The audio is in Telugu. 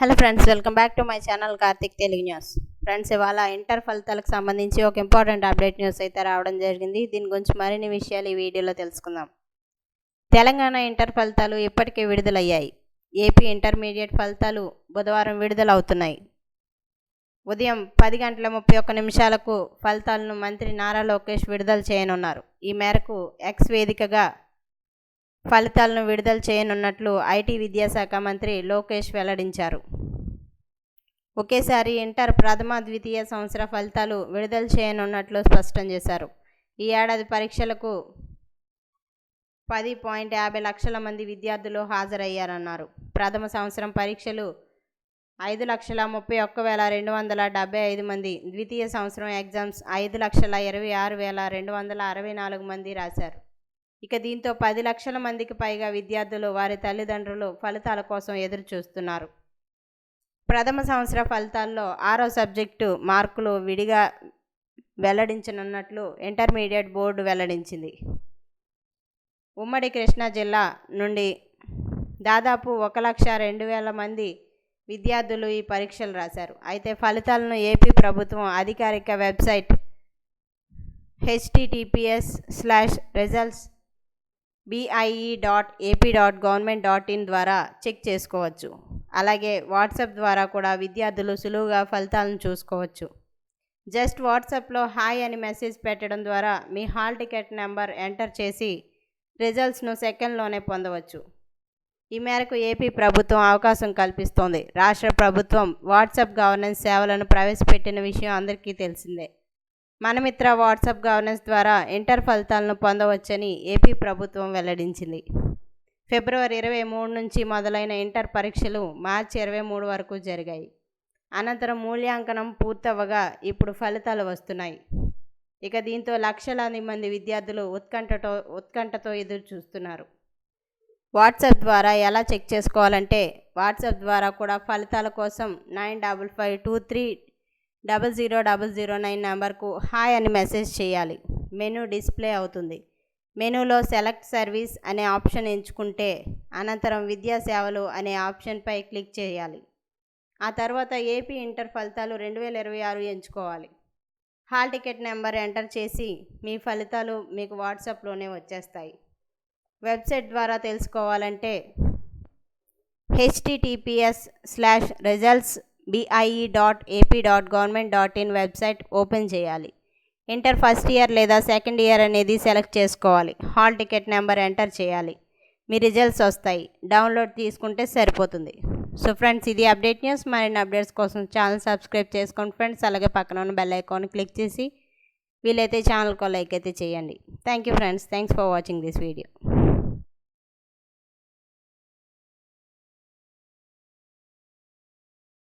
Hello friends, welcome back to my channel Karthik Telugu news. Friends, ఇవాళ ఇంటర్ ఫలితాలకు సంబంధించి ఒక ఇంపార్టెంట్ అప్డేట్ న్యూస్ అయితే రావడం జరిగింది. దీని గురించి మరిన్ని విషయాలు ఈ వీడియోలో తెలుసుకుందాం. తెలంగాణ ఇంటర్ ఫలితాలు ఇప్పటికే విడుదలయ్యాయి. ఏపీ ఇంటర్మీడియట్ ఫలితాలు బుధవారం విడుదలవుతున్నాయి. ఉదయం 10:31 ఫలితాలను మంత్రి నారా లోకేష్ విడుదల చేయనున్నారు. ఈ మేరకు ఎక్స్ వేదికగా ఫలితాలను విడుదల చేయనున్నట్లు ఐటీ విద్యాశాఖ మంత్రి లోకేష్ వెల్లడించారు. ఒకేసారి ఇంటర్ ప్రథమ ద్వితీయ సంవత్సర ఫలితాలు విడుదల చేయనున్నట్లు స్పష్టం చేశారు. ఈ ఏడాది పరీక్షలకు 10.50 లక్షల మంది విద్యార్థులు హాజరయ్యారన్నారు. ప్రథమ సంవత్సరం పరీక్షలు 5,31,275 మంది, ద్వితీయ సంవత్సరం ఎగ్జామ్స్ 5,26,264 మంది రాశారు. ఇక దీంతో 10 లక్షల మందికి పైగా విద్యార్థులు, వారి తల్లిదండ్రులు ఫలితాల కోసం ఎదురు చూస్తున్నారు. ప్రథమ సంవత్సర ఫలితాల్లో 6వ సబ్జెక్టు మార్కులు విడిగా వెల్లడించనున్నట్లు ఇంటర్మీడియట్ బోర్డు వెల్లడించింది. ఉమ్మడి కృష్ణా జిల్లా నుండి దాదాపు 1,02,000 మంది విద్యార్థులు ఈ పరీక్షలు రాశారు. అయితే ఫలితాలను ఏపీ ప్రభుత్వం అధికారిక వెబ్సైట్ https:/results.bie.ap.government.in ద్వారా చెక్ చేసుకోవచ్చు. అలాగే వాట్సాప్ ద్వారా కూడా విద్యార్థులు సులువుగా ఫలితాలను చూసుకోవచ్చు. జస్ట్ వాట్సాప్లో హాయ్ అని మెసేజ్ పెట్టడం ద్వారా మీ హాల్ టికెట్ నెంబర్ ఎంటర్ చేసి రిజల్ట్స్ను సెకండ్లోనే పొందవచ్చు. ఈ మేరకు ఏపీ ప్రభుత్వం అవకాశం కల్పిస్తోంది. రాష్ట్ర ప్రభుత్వం వాట్సాప్ గవర్నెన్స్ సేవలను ప్రవేశపెట్టిన విషయం అందరికీ తెలిసిందే. మనమిత్ర వాట్సాప్ గవర్నెన్స్ ద్వారా ఇంటర్ ఫలితాలను పొందవచ్చని ఏపీ ప్రభుత్వం వెల్లడించింది. ఫిబ్రవరి 23 నుంచి మొదలైన ఇంటర్ పరీక్షలు మార్చి 23 వరకు జరిగాయి. అనంతరం మూల్యాంకనం పూర్తవగా ఇప్పుడు ఫలితాలు వస్తున్నాయి. ఇక దీంతో లక్షలాది మంది విద్యార్థులు ఉత్కంఠతో ఎదురు చూస్తున్నారు. వాట్సాప్ ద్వారా ఎలా చెక్ చేసుకోవాలంటే, వాట్సాప్ ద్వారా కూడా ఫలితాల కోసం 9552300009 నెంబర్కు హాయ్ అని మెసేజ్ చేయాలి. మెనూ డిస్ప్లే అవుతుంది. మెనూలో సెలెక్ట్ సర్వీస్ అనే ఆప్షన్ ఎంచుకుంటే అనంతరం విద్యా సేవలు అనే ఆప్షన్పై క్లిక్ చేయాలి. ఆ తర్వాత ఏపీ ఇంటర్ ఫలితాలు 2026 ఎంచుకోవాలి. హాల్ టికెట్ నెంబర్ ఎంటర్ చేసి మీ ఫలితాలు మీకు వాట్సాప్లోనే వచ్చేస్తాయి. వెబ్సైట్ ద్వారా తెలుసుకోవాలంటే https:/results.bie.ap.government.in వెబ్సైట్ ఓపెన్ చేయాలి. ఇంటర్ ఫస్ట్ ఇయర్ లేదా సెకండ్ ఇయర్ అనేది సెలెక్ట్ చేసుకోవాలి. హాల్ టికెట్ నెంబర్ ఎంటర్ చేయాలి. మీ రిజల్ట్స్ వస్తాయి. డౌన్లోడ్ తీసుకుంటే సరిపోతుంది. సో ఫ్రెండ్స్, ఇది అప్డేట్ న్యూస్. మరిన్ని అప్డేట్స్ కోసం ఛానల్ సబ్స్క్రైబ్ చేసుకోండి ఫ్రెండ్స్. అలాగే పక్కన ఉన్న బెల్ ఐకాన్ క్లిక్ చేసి వీలైతే ఛానల్కి లైక్ అయితే చేయండి. Thank you friends. Thanks for watching this video.